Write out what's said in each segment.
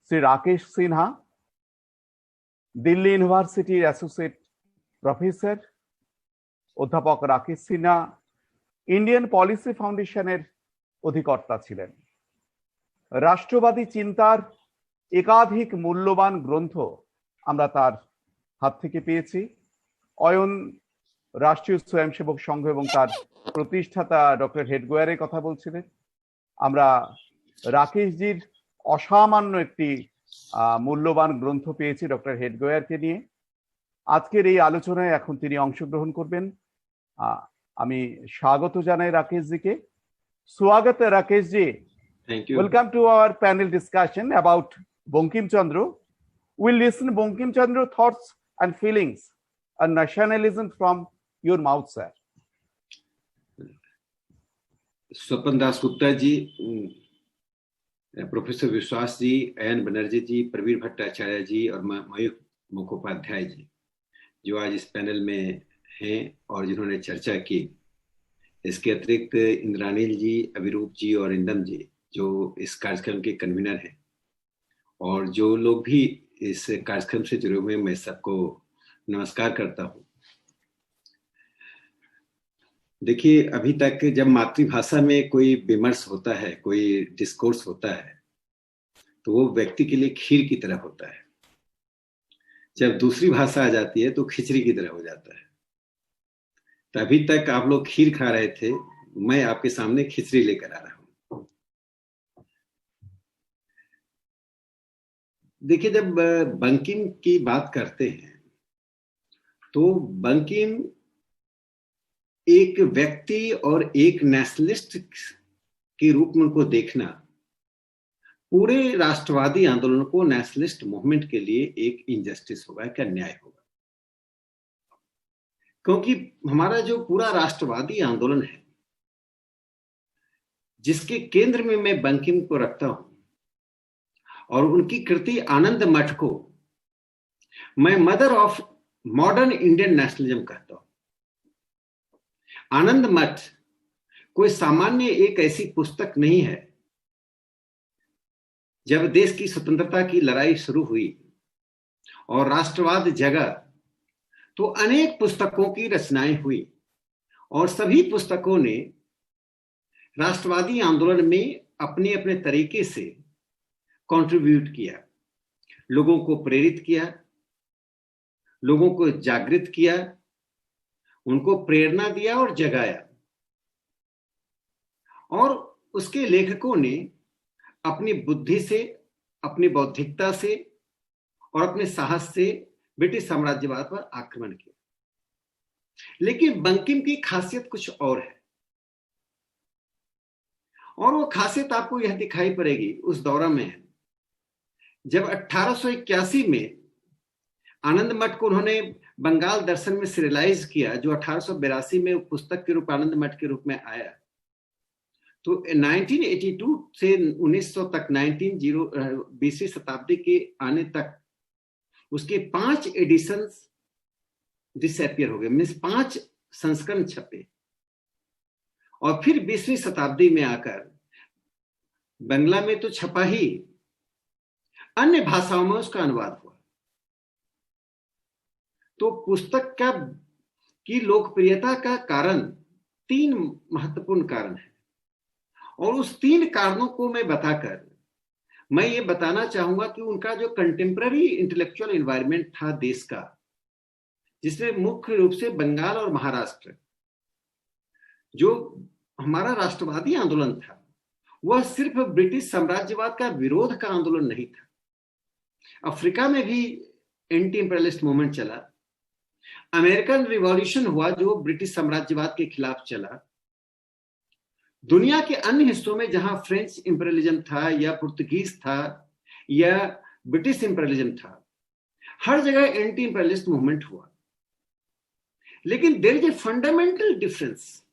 শ্রী রাকেশ সিনহা, দিল্লি ইউনিভার্সিটির associate professor অধ্যাপক Rakesh Sinha Indian policy ফাউন্ডেশনের অধিকর্তা ছিলেন। রাষ্ট্রবাদী চিন্তার একাধিক মূল্যবান গ্রন্থ আমরা তার হাত থেকে পেয়েছি। অয়ন রাষ্ট্রীয় স্বয়ংসেবক সংঘ এবং তার প্রতিষ্ঠাতা ডক্টর হেডগোয়ারের কথা বলছিলেন। আমরা রাকেশজির অসামান্য একটি মূল্যবান গ্রন্থ পেয়েছি ডক্টর হেডগোয়ারকে নিয়ে। আজকের এই আলোচনায় এখন তিনি অংশগ্রহণ করবেন। আমি স্বাগত জানাই রাকেশজিকে। স্বাগত রাকেশজি। Thank you. Welcome to our panel discussion about Bankim Chandra. We'll listen Bankim Chandra thoughts and feelings on nationalism from your mouth, sir. Swapan Das Gupta ji, professor Biswas ji, अयन बनर्जी जी, प्रवीर भट्टाचार्य जी और मयूख मुखोपाध्याय जी जो आज इस पैनल में हैं और जिन्होंने चर्चा की। इसके अतिरिक्त इंद्रानील जी, अभिरूप जी और इंदम जी जो इस कार्यक्रम के कन्वीनर हैं, और जो लोग भी इस कार्यक्रम से जुड़े हुए हैं, मैं सबको नमस्कार करता हूँ। देखिए, अभी तक जब मातृभाषा में कोई विमर्श होता है, कोई डिस्कोर्स होता है, तो वो व्यक्ति के लिए खीर की तरह होता है। जब दूसरी भाषा आ जाती है तो खिचड़ी की तरह हो जाता है। तो अभी तक आप लोग खीर खा रहे थे, मैं आपके सामने खिचड़ी लेकर आ रहा हूँ। देखिए, जब बंकिम की बात करते हैं तो बंकिम एक व्यक्ति और एक नेशनलिस्ट के रूप में उनको देखना पूरे राष्ट्रवादी आंदोलन को, नेशनलिस्ट मूवमेंट के लिए एक इनजस्टिस होगा, एक अन्याय होगा। क्योंकि हमारा जो पूरा राष्ट्रवादी आंदोलन है, जिसके केंद्र में मैं बंकिम को रखता हूं और उनकी कृति आनंद मठ को मैं mother of modern Indian nationalism कहता हूं। आनंद मठ कोई सामान्य एक ऐसी पुस्तक नहीं है। जब देश की स्वतंत्रता की लड़ाई शुरू हुई और राष्ट्रवाद जगा तो अनेक पुस्तकों की रचनाएं हुई और सभी पुस्तकों ने राष्ट्रवादी आंदोलन में अपने अपने तरीके से कंट्रीब्यूट किया, लोगों को प्रेरित किया, लोगों को जागृत किया, उनको प्रेरणा दिया और जगाया। और उसके लेखकों ने अपनी बुद्धि से, अपनी बौद्धिकता से और अपने साहस से ब्रिटिश साम्राज्यवाद पर आक्रमण किया। लेकिन बंकिम की खासियत कुछ और है, और वो खासियत आपको यह दिखाई पड़ेगी उस दौरा में जब 1881 में आनंद मठ को उन्होंने बंगाल दर्शन में सीरियलाइज किया, जो 1882 में पुस्तक के रूप आनंद मठ के रूप में आया। तो 1982 से 1900 तक, 20वीं शताब्दी के आने तक उसके 5 एडिशंस डिसअपियर हो गए, मीन्स 5 संस्करण छपे। और फिर 20वीं शताब्दी में आकर बंगला में तो छपा ही, अन्य भाषाओं में उसका अनुवाद हुआ। तो पुस्तक की लोकप्रियता का कारण 3 महत्वपूर्ण कारण है, और उस 3 कारणों को मैं बताकर मैं ये बताना चाहूंगा कि उनका जो कंटेम्पररी इंटेलेक्चुअल एनवायरनमेंट था देश का, जिसमें मुख्य रूप से बंगाल और महाराष्ट्र, जो हमारा राष्ट्रवादी आंदोलन था, वह सिर्फ ब्रिटिश साम्राज्यवाद का विरोध का आंदोलन नहीं था। अफ्रीका में भी एंटी इंपीरियलिस्ट मूवमेंट चला, अमेरिकन रिवॉल्यूशन हुआ जो ब्रिटिश साम्राज्यवाद के खिलाफ चला, दुनिया के अन्य हिस्सों में जहां फ्रेंच इंपीरियलिज्म था या पुर्तगीज था या ब्रिटिश इंपीरियलिज्म था, हर जगह एंटी इंपीरियलिस्ट मूवमेंट हुआ। लेकिन there is a fundamental difference.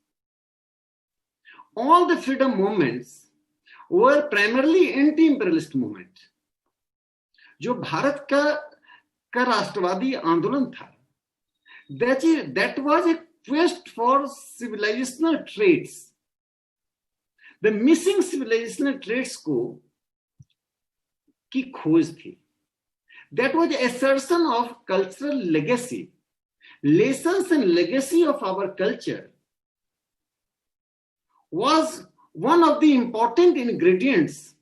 All the freedom movements were primarily anti imperialist movement. जो भारत का राष्ट्रवादी आंदोलन था, that was a quest for civilizational traits. The missing civilizational traits को की खोज थी. That was assertion of cultural legacy. Lessons and legacy of our culture was one of the important ingredients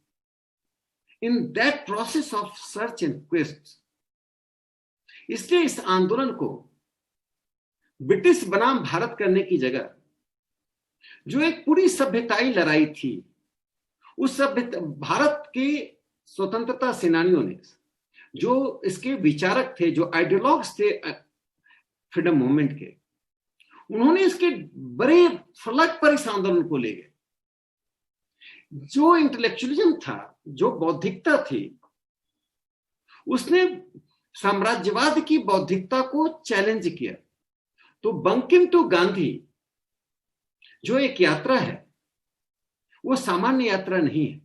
in that process of search and quest. इसलिए इस आंदोलन को British बनाम भारत करने की जगह जो एक पूरी सभ्यताई लड़ाई थी, उस सभ्यता भारत के स्वतंत्रता सेनानियों ने, जो इसके विचारक थे, जो आइडियोलॉग्स थे फ्रीडम मूवमेंट के, उन्होंने इसके बड़े फलक पर इस आंदोलन को ले गए. जो इंटेलेक्चुअलिज्म था, जो बौद्धिकता थी, उसने साम्राज्यवाद की बौद्धिकता को चैलेंज किया. तो बंकिम टू गांधी जो एक यात्रा है, वो सामान्य यात्रा नहीं है.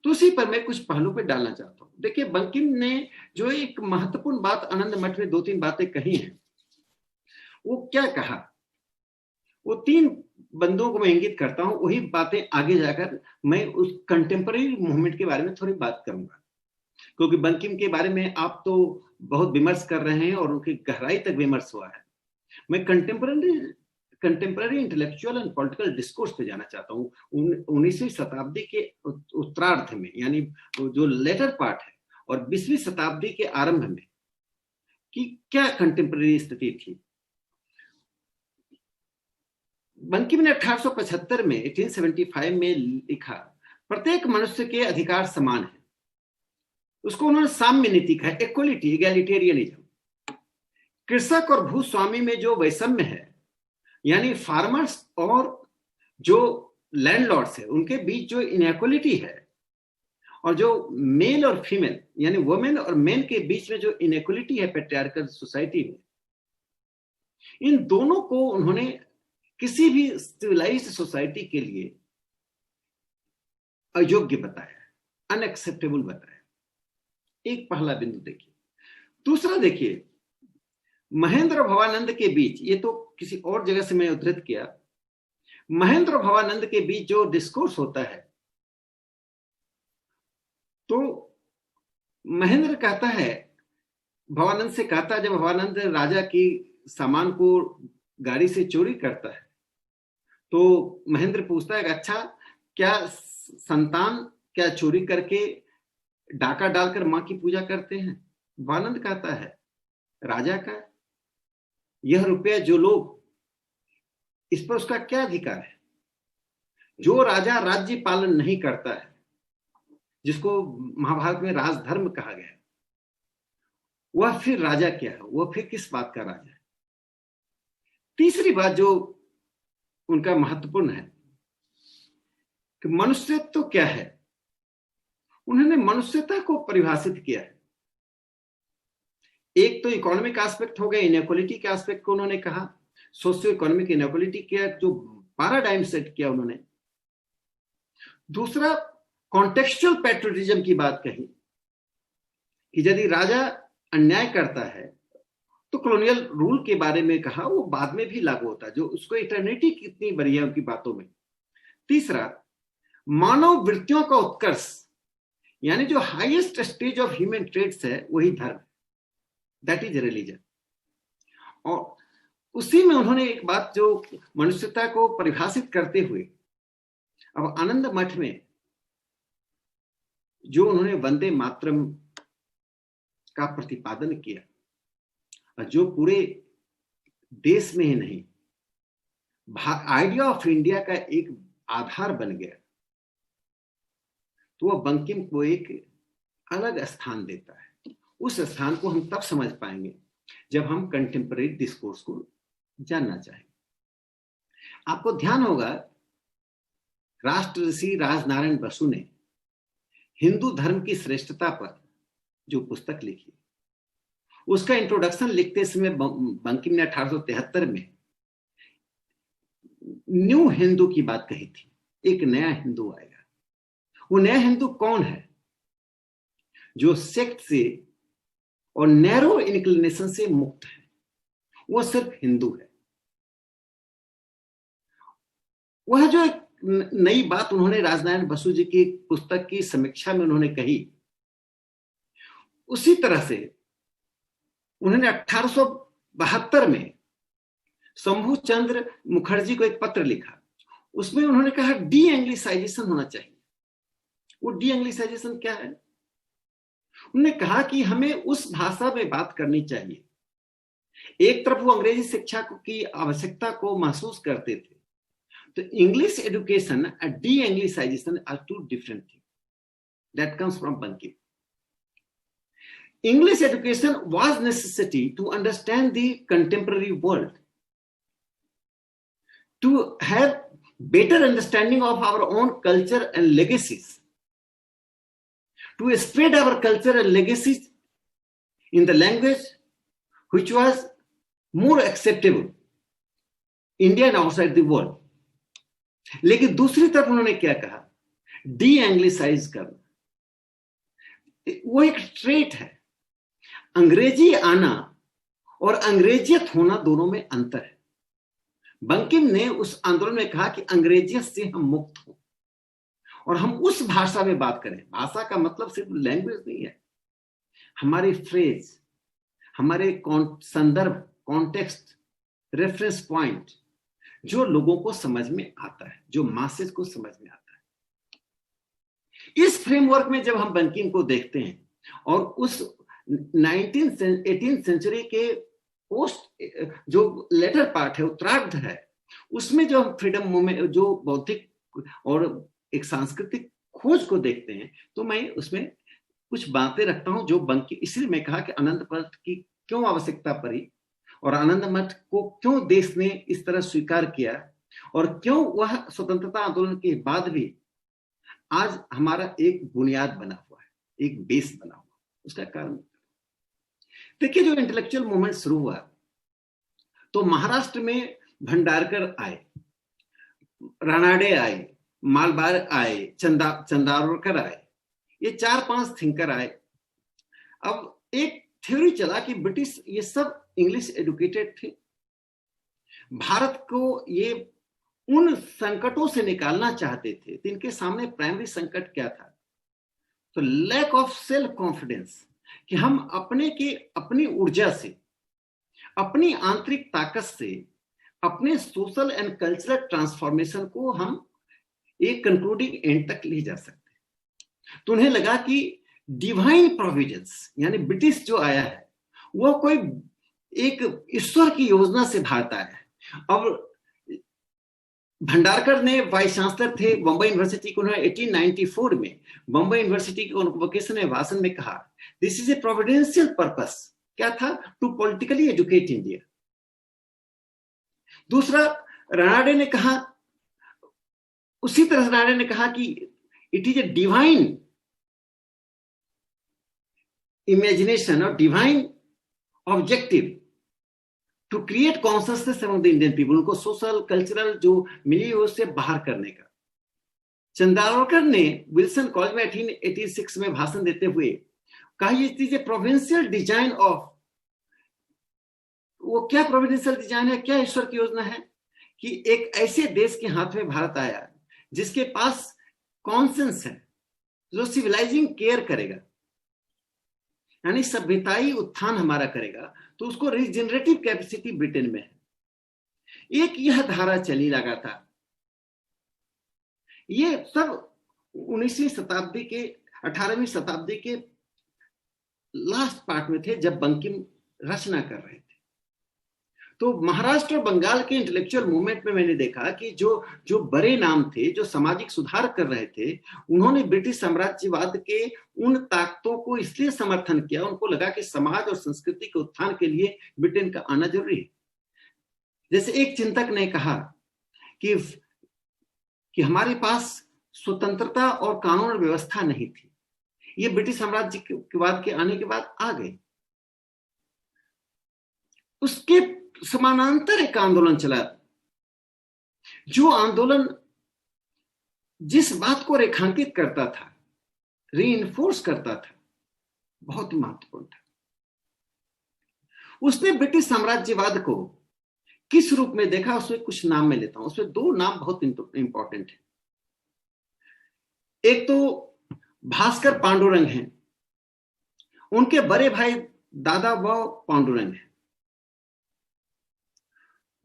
तो उसी पर मैं कुछ पहलू पे डालना चाहता हूं. देखिए, बंकिम ने जो एक महत्वपूर्ण बात आनंद मठ में 2-3 बातें कही हैं, वो क्या कहा, वो 3 बंदों को मैं इंगित करता हूं. वही बातें आगे जाकर मैं उस कंटेम्पररी मूवमेंट के बारे में थोड़ी बात करूंगा, क्योंकि बंकिम के बारे में आप तो बहुत विमर्श कर रहे हैं और उनकी गहराई तक विमर्श हुआ है. मैं contemporary intellectual and political discourse पे जाना चाहता हूँ 19वीं शताब्दी के उत्तरार्ध में, यानी जो लेटर पार्ट है, और 20वीं शताब्दी के आरंभ में कि क्या कंटेम्पररी स्थिति थी. बंकिम ने 1875 में 1875 में लिखा, प्रत्येक मनुष्य के अधिकार समान है. उसको उन्होंने साम्य नीति कहा, इक्वलिटी, इगैलिटेरियनिज्म. कृषक और भूस्वामी में जो वैषम्य है, यानी फार्मर्स और जो लैंडलॉर्ड्स है, उनके बीच जो इनइक्वलिटी है, और जो मेल और फीमेल यानी वुमेन और मेन के बीच में जो इनइक्वलिटी है पैट्रियार्कल सोसाइटी में, इन दोनों को उन्होंने किसी भी सिविलाइज्ड सोसाइटी के लिए अयोग्य बताया, अनएक्सेप्टेबल बताया. एक पहला बिंदु देखिए. दूसरा देखिए, महेंद्र भवानंद के बीच, ये तो किसी और जगह से मैं उद्धृत किया, महेंद्र भवानंद के बीच जो डिस्कोर्स होता है, तो महेंद्र कहता है, भवानंद से कहता है, जब भवानंद राजा की सामान को गाड़ी से चोरी करता है, तो महेंद्र पूछता है, अच्छा क्या संतान क्या चोरी करके डाका डालकर मां की पूजा करते हैं? भवानंद कहता है, राजा का यह रुपया जो लोग, इस पर उसका क्या अधिकार है? जो राजा राज्य पालन नहीं करता है, जिसको महाभारत में राजधर्म कहा गया, वह फिर राजा क्या है? वह फिर किस बात का राजा है? तीसरी बात जो उनका महत्वपूर्ण है कि मनुष्यत्व तो क्या है. उन्होंने मनुष्यता को परिभाषित किया है. एक तो इकोनॉमिक एस्पेक्ट हो गया, इनइक्वालिटी के एस्पेक्ट को उन्होंने कहा, सोशियो इकोनॉमिक इनइक्वालिटी का जो पैराडाइम सेट किया उन्होंने. दूसरा, कॉन्टेक्सचुअल पैट्रियोटिज्म की बात कही कि यदि राजा अन्याय करता है तो कॉलोनियल रूल के बारे में कहा, वो बाद में भी लागू होता है, जो उसको इटर्निटी कितनी बड़ी है उनकी बातों में. तीसरा, मानव वृत्तियों का उत्कर्ष, यानी जो highest stage of human traits है, वही धर्म, दैट इज रिलीजन. और उसी में उन्होंने एक बात जो मनुष्यता को परिभाषित करते हुए, अब आनंद मठ में जो उन्होंने वंदे मातरम का प्रतिपादन किया, जो पूरे देश में ही नहीं, आइडिया ऑफ इंडिया का एक आधार बन गया, तो वह बंकिम को एक अलग स्थान देता है. उस स्थान को हम तब समझ पाएंगे जब हम कंटेम्पररी डिस्कोर्स को जानना चाहेंगे. आपको ध्यान होगा, राष्ट्र ऋषि राजनारायण बसु ने हिंदू धर्म की श्रेष्ठता पर जो पुस्तक लिखी, उसका इंट्रोडक्शन लिखते समय बंकिम ने 1873 में न्यू हिंदू की बात कही थी. एक नया हिंदू आएगा. वो नया हिंदू कौन है? जो सेक्ट से और नैरो इंक्लिनेशन से मुक्त है, वो सिर्फ हिंदू है. वह जो एक नई बात उन्होंने राजनारायण बसु जी की पुस्तक की समीक्षा में उन्होंने कही उसी तरह से उन्होंने 1872 में शंभू चंद्र मुखर्जी को एक पत्र लिखा। उसमें उन्होंने कहा डी एंग्लिसाइजेशन होना चाहिए। वो डी एंग्लिसाइजेशन क्या है? उन्होंने कहा कि हमें उस भाषा में बात करनी चाहिए। एक तरफ वो अंग्रेजी शिक्षा की आवश्यकता को महसूस करते थे, तो English education and the anglicisation are two different thing that comes from Bankim. English education was necessity to understand the contemporary world, to have better understanding of our own culture and legacies, to spread our culture and legacies in the language which was more acceptable India and outside the world. लेकिन दूसरी तरफ उन्होंने क्या कहा? D anglicised करना, वो एक trait है। अंग्रेजी आना और अंग्रेजियत होना दोनों में अंतर है। बंकिम ने उस आंदोलन में कहा कि अंग्रेजियत से हम मुक्त हो और हम उस भाषा में बात करें। भाषा का मतलब सिर्फ लैंग्वेज नहीं है, हमारी फ्रेज, हमारे संदर्भ, कॉन्टेक्स्ट, रेफरेंस पॉइंट, जो लोगों को समझ में आता है, जो मासेज को समझ में आता है। इस फ्रेमवर्क में जब हम बंकिम को देखते हैं और उस 18th सेंचुरी के पोस्ट जो लेटर पार्ट है, उत्तरार्ध है, उसमें जो हम फ्रीडम मूवमेंट, जो बौद्धिक और एक सांस्कृतिक खोज को देखते हैं, तो मैं उसमें कुछ बातें रखता हूं जो बंकिम, इसलिए मैं कहा कि आनंद मठ की क्यों आवश्यकता पड़ी और आनंद मठ को क्यों देश ने इस तरह स्वीकार किया और क्यों वह स्वतंत्रता आंदोलन के बाद भी आज हमारा एक बुनियाद बना हुआ है, एक बेस बना हुआ। उसका कारण देखिए, जो इंटेलेक्चुअल मूवमेंट शुरू हुआ तो महाराष्ट्र में भंडारकर आए, रानाडे आए, मालबार आए, चंदावरकर आए, ये 4-5 थिंकर आए। अब एक थ्योरी चला कि ब्रिटिश ये सब इंग्लिश एजुकेटेड थे, भारत को ये उन संकटों से निकालना चाहते थे। तो इनके सामने प्राइमरी संकट क्या था? तो लैक ऑफ सेल्फ कॉन्फिडेंस, कि हम अपनी ऊर्जा से, अपनी आंतरिक ताकत से, अपने सोशल एंड कल्चरल ट्रांसफॉर्मेशन को हम एक कंक्लूडिंग एंड तक ले जा सकते। तो उन्हें लगा कि डिवाइन प्रोविडेंस, यानी ब्रिटिश जो आया है वो कोई एक ईश्वर की योजना से भारत आया है। अब भंडारकर ने वाइस चांसलर थे बम्बई यूनिवर्सिटी को, उन्होंने 1894 में बम्बई यूनिवर्सिटी के कॉन्वोकेशन में भाषण में कहा, this is a providential purpose. क्या था? To politically educate India. दूसरा, रानाडे ने कहा, उसी तरह रानाडे ने कहा कि it is a divine imagination और divine objective to create consciousness among the Indian people, उनको सोशल कल्चरल जो मिली हो उससे बाहर करने का। चंदावरकर ने विल्सन कॉलेज में 1886 में भाषण देते हुए कहा, it is A provincial design of, वो क्या प्रोविडेंशियल डिजाइन है, क्या ईश्वर की योजना है कि एक ऐसे देश के हाथ में भारत आया जिसके पास कॉन्सेंस है, जो सिविलाइजिंग केयर करेगा, यानी सभ्यताई उत्थान हमारा करेगा, तो उसको रिजेनरेटिव कैपेसिटी ब्रिटेन में है। एक यह धारा चली लगातार। ये सब 19वीं शताब्दी के 18वीं शताब्दी के लास्ट पार्ट में थे जब बंकिम रचना कर रहे थे। तो महाराष्ट्र और बंगाल के इंटेलेक्चुअल मूवमेंट में मैंने देखा कि जो बड़े नाम थे, जो सामाजिक सुधार कर रहे थे, उन्होंने ब्रिटिश साम्राज्यवाद के उन ताकतों को इसलिए समर्थन किया, उनको लगा कि समाज और संस्कृति के उत्थान के लिए ब्रिटेन का आना जरूरी है। जैसे एक चिंतक ने कहा कि हमारे पास स्वतंत्रता और कानून व्यवस्था नहीं थी, ये ब्रिटिश साम्राज्यवाद के आने के बाद आ गए। उसके समानांतर एक आंदोलन चला, जो आंदोलन जिस बात को रेखांकित करता था, रीइंफोर्स करता था, बहुत महत्वपूर्ण था। उसने ब्रिटिश साम्राज्यवाद को किस रूप में देखा, उसमें कुछ नाम मैं लेता हूं। उसमें 2 नाम बहुत इंपॉर्टेंट है। एक तो भास्कर पांडुरंग हैं उनके बड़े भाई दादा व पांडुरंग हैं।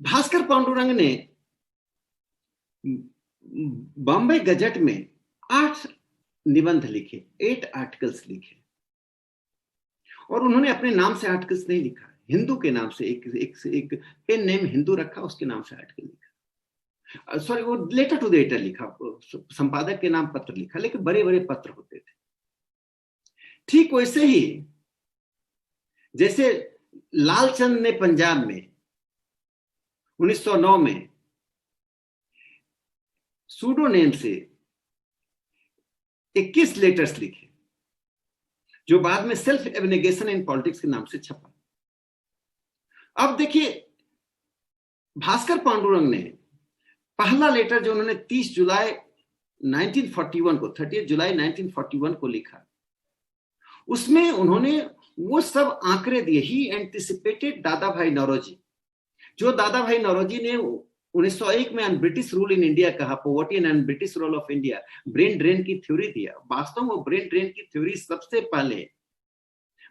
भास्कर पांडुरंग ने बॉम्बे गजट में 8 निबंध लिखे, 8 आर्टिकल्स लिखे, और उन्होंने अपने नाम से आर्टिकल्स नहीं लिखा, हिंदू के नाम से एक पेन नेम हिंदू रखा, उसके नाम से आर्टिकल लिखा। सॉरी, वो लेटर टू द एडिटर लिखा, संपादक के नाम पत्र लिखा, लेकिन बड़े बड़े पत्र होते थे। ठीक वैसे ही जैसे लालचंद ने पंजाब में 1909 में सूडोनेम से 21 लेटर्स लिखे, जो बाद में सेल्फ एब्नेगेशन इन पॉलिटिक्स के नाम से छपा। अब देखिए, भास्कर पांडुरंग ने पहला लेटर जो उन्होंने 30 जुलाई 1941 को 30 जुलाई 1941 को लिखा, उसमें उन्होंने वो सब आंकड़े दिए। ही एंटिसिपेटेड दादा भाई नौरोजी, जो दादा भाई नौरोजी ने 1901 में on British rule in India कहा, poverty and British rule of India, brain drain की थ्योरी दिया। वास्तव में वो ब्रेन ड्रेन की थ्योरी सबसे पहले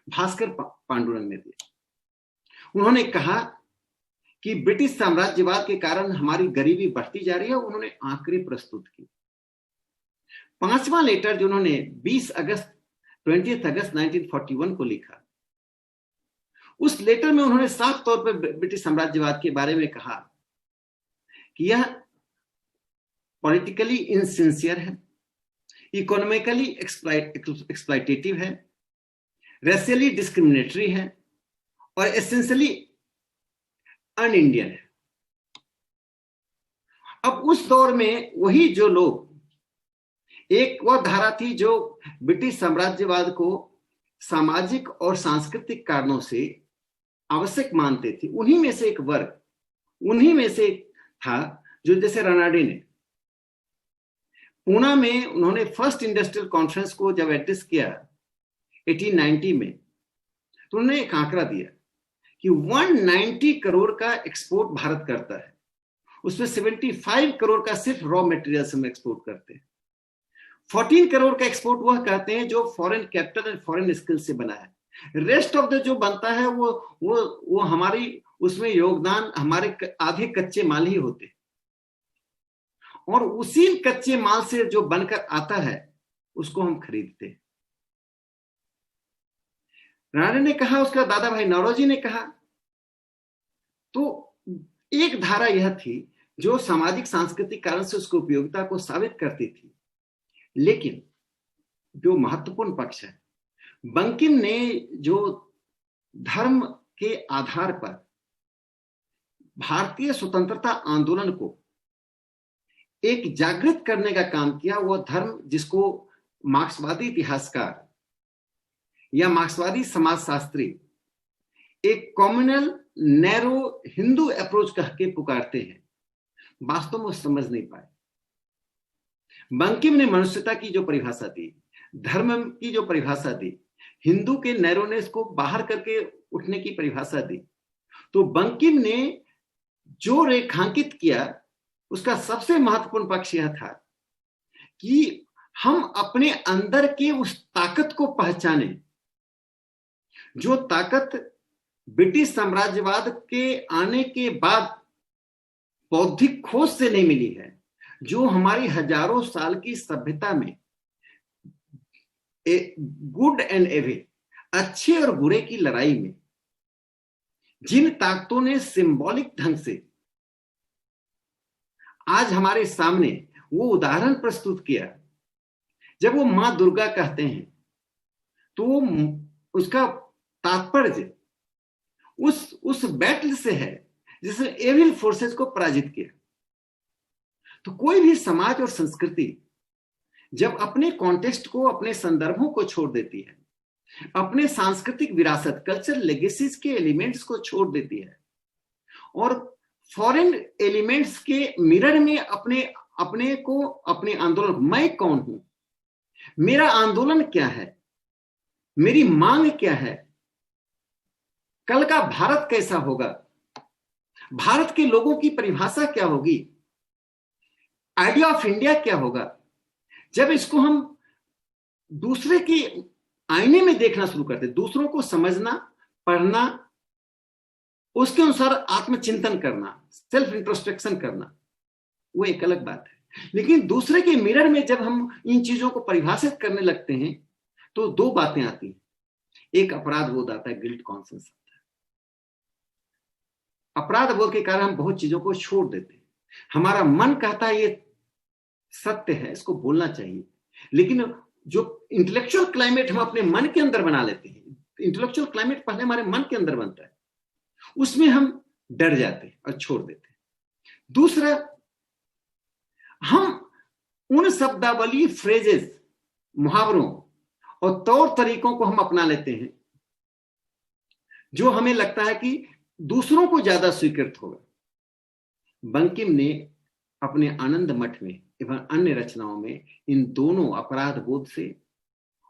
भास्कर पांडुरंग ने दी। उन्होंने कहा कि ब्रिटिश साम्राज्यवाद के कारण हमारी गरीबी बढ़ती जा रही है। उन्होंने आंकड़े प्रस्तुत किए। 5वां लेटर जो उन्होंने 20 अगस्त 1941 को लिखा, उस लेटर में उन्होंने साफ तौर पर ब्रिटिश साम्राज्यवाद के बारे में कहा कि यह पॉलिटिकली इनसिंसियर है, इकोनॉमिकली एक्सप्लॉइटेटिव है, रेशियली डिस्क्रिमिनेटरी है और एसेंशियली अन इंडियन है। अब उस दौर में वही जो लोग, एक वह धारा थी जो ब्रिटिश साम्राज्यवाद को सामाजिक और सांस्कृतिक कारणों से आवश्यक मानते थे, उन्हीं में से एक वर्ग, उन्हीं में से था जो, जैसे रनाडे ने पूना में उन्होंने फर्स्ट इंडस्ट्रियल कॉन्फ्रेंस को जब एड्रेस किया 1890 में, तो उन्होंने एक आंकड़ा दिया कि 190 करोड़ का एक्सपोर्ट भारत करता है, उसमें 75 करोड़ का सिर्फ रॉ मटेरियल्स हम एक्सपोर्ट करते हैं। 14 करोड़ का एक्सपोर्ट वह कहते हैं जो foreign capital and foreign skill से बना है। रेस्ट ऑफ द जो बनता है वो हमारी उसमें योगदान, हमारे आधे कच्चे माल ही होते हैं, और उसी कच्चे माल से जो बनकर आता है उसको हम खरीदते हैं। राणे ने कहा, उसका दादा भाई नौरोजी ने कहा। तो एक धारा यह थी जो सामाजिक सांस्कृतिक कारण से उसकी उपयोगिता को साबित करती थी, लेकिन जो महत्वपूर्ण पक्ष है, बंकिम ने जो धर्म के आधार पर भारतीय स्वतंत्रता आंदोलन को एक जागृत करने का काम किया, वह धर्म जिसको मार्क्सवादी इतिहासकार या मार्क्सवादी समाजशास्त्री एक कम्युनल नैरो हिंदू अप्रोच कह के पुकारते हैं, वास्तव में समझ नहीं पाए। बंकिम ने मनुष्यता की जो परिभाषा दी, धर्म की जो परिभाषा दी, हिंदू के नैरोनेस को बाहर करके उठने की परिभाषा दी, तो बंकिम ने जो रेखांकित किया उसका सबसे महत्वपूर्ण पक्ष यह था कि हम अपने अंदर के उस ताकत को पहचाने, जो ताकत ब्रिटिश साम्राज्यवाद के आने के बाद बौद्धिक खोज से नहीं मिली है, जो हमारी हजारों साल की सभ्यता में गुड एंड एविल, अच्छे और बुरे की लड़ाई में जिन ताकतों ने सिंबॉलिक ढंग से आज हमारे सामने वो उदाहरण प्रस्तुत किया। जब वो मां दुर्गा कहते हैं तो उसका तात्पर्य उस बैटल से है जिसने एविल फोर्सेस को पराजित किया। तो कोई भी समाज और संस्कृति जब अपने कॉन्टेक्स्ट को, अपने संदर्भों को छोड़ देती है, अपने सांस्कृतिक विरासत, कल्चर लेगेसीज के एलिमेंट्स को छोड़ देती है और फॉरेन एलिमेंट्स के मिरर में अपने आंदोलन, मैं कौन हूं, मेरा आंदोलन क्या है, मेरी मांग क्या है, कल का भारत कैसा होगा, भारत के लोगों की परिभाषा क्या होगी, आइडिया ऑफ इंडिया क्या होगा, जब इसको हम दूसरे की आईने में देखना शुरू करते, दूसरों को समझना, पढ़ना, उसके अनुसार आत्मचिंतन करना, सेल्फ इंट्रोस्पेक्शन करना, वो एक अलग बात है। लेकिन दूसरे के मिरर में जब हम इन चीजों को परिभाषित करने लगते हैं तो दो बातें आती हैं। एक अपराध बोध आता है, गिल्ट कॉन्शियस आता है। अपराध बोध के कारण हम बहुत चीजों को छोड़ देते हैं। हमारा मन कहता है ये सत्य है, इसको बोलना चाहिए, लेकिन जो इंटेलेक्चुअल क्लाइमेट हम अपने मन के अंदर बना लेते हैं, इंटेलेक्चुअल क्लाइमेट पहले हमारे मन के अंदर बनता है, उसमें हम डर जाते हैं और छोड़ देते हैं। दूसरा, हम उन शब्दावली, फ्रेजेस, मुहावरों और तौर तरीकों को हम अपना लेते हैं जो हमें लगता है कि दूसरों को ज्यादा स्वीकृत होगा। बंकिम ने अपने आनंद मठ में एवं अन्य रचनाओं में इन दोनों, अपराध बोध से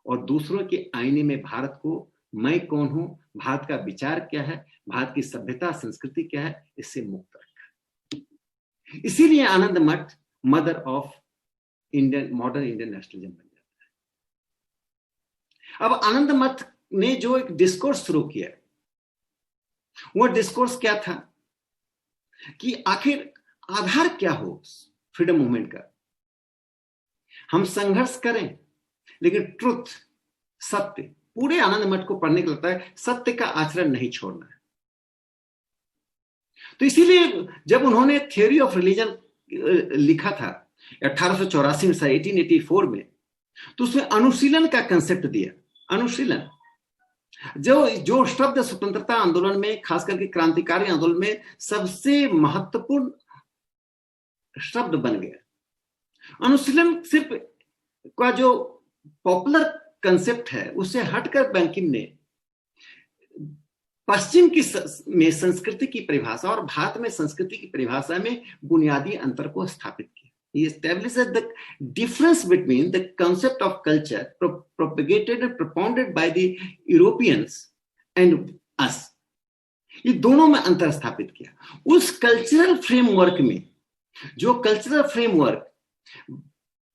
और दूसरों के आईने में भारत को, मैं कौन हूं, भारत का विचार क्या है, भारत की सभ्यता संस्कृति क्या है, इससे मुक्त रखा। इसीलिए आनंद मठ mother of Indian, modern Indian nationalism बन जाता है। अब आनंद मठ ने जो एक डिस्कोर्स शुरू किया, वो डिस्कोर्स क्या था कि आखिर आधार क्या हो फ्रीडम मूवमेंट का। हम संघर्ष करें, लेकिन ट्रुथ, सत्य, पूरे आनंद मठ को पढ़ने को लगता है सत्य का आचरण नहीं छोड़ना है। तो इसीलिए जब उन्होंने थ्योरी ऑफ रिलीजन लिखा था 1884 में, 1884 में, तो उसमें अनुशीलन का कंसेप्ट दिया। अनुशीलन जो शब्द स्वतंत्रता आंदोलन में, खास करके क्रांतिकारी आंदोलन में सबसे महत्वपूर्ण शब्द बन गया। अनुशीलन सिर्फ का जो पॉपुलर कंसेप्ट है उससे हटकर बंकिम ने पश्चिम की में संस्कृति की परिभाषा और भारत में संस्कृति की परिभाषा में बुनियादी अंतर को स्थापित किया। He established the difference between the concept of culture propagated and propounded by the Europeans and us. ये दोनों में अंतर स्थापित किया। उस कल्चरल फ्रेमवर्क में, जो कल्चरल फ्रेमवर्क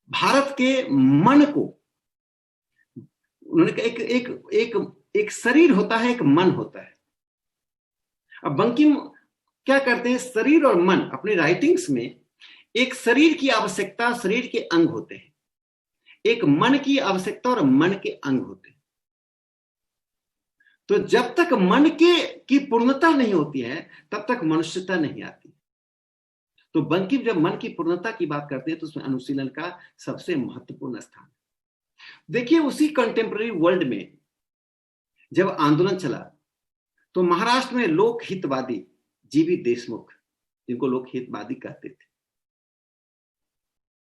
भारत के मन को, उन्होंने कहा एक शरीर होता है, एक मन होता है। अब बंकिम क्या करते हैं, शरीर और मन अपने राइटिंग्स में, एक शरीर की आवश्यकता, शरीर के अंग होते हैं, एक मन की आवश्यकता और मन के अंग होते हैं। तो जब तक मन की पूर्णता नहीं होती है तब तक मनुष्यता नहीं आती। तो बंकिम जब मन की पूर्णता की बात करते हैं तो उसमें अनुशीलन का सबसे महत्वपूर्ण स्थान है। देखिए, उसी कंटेम्पररी वर्ल्ड में जब आंदोलन चला तो महाराष्ट्र में लोक हितवादी जीवी देशमुख, जिनको लोक हितवादी कहते थे,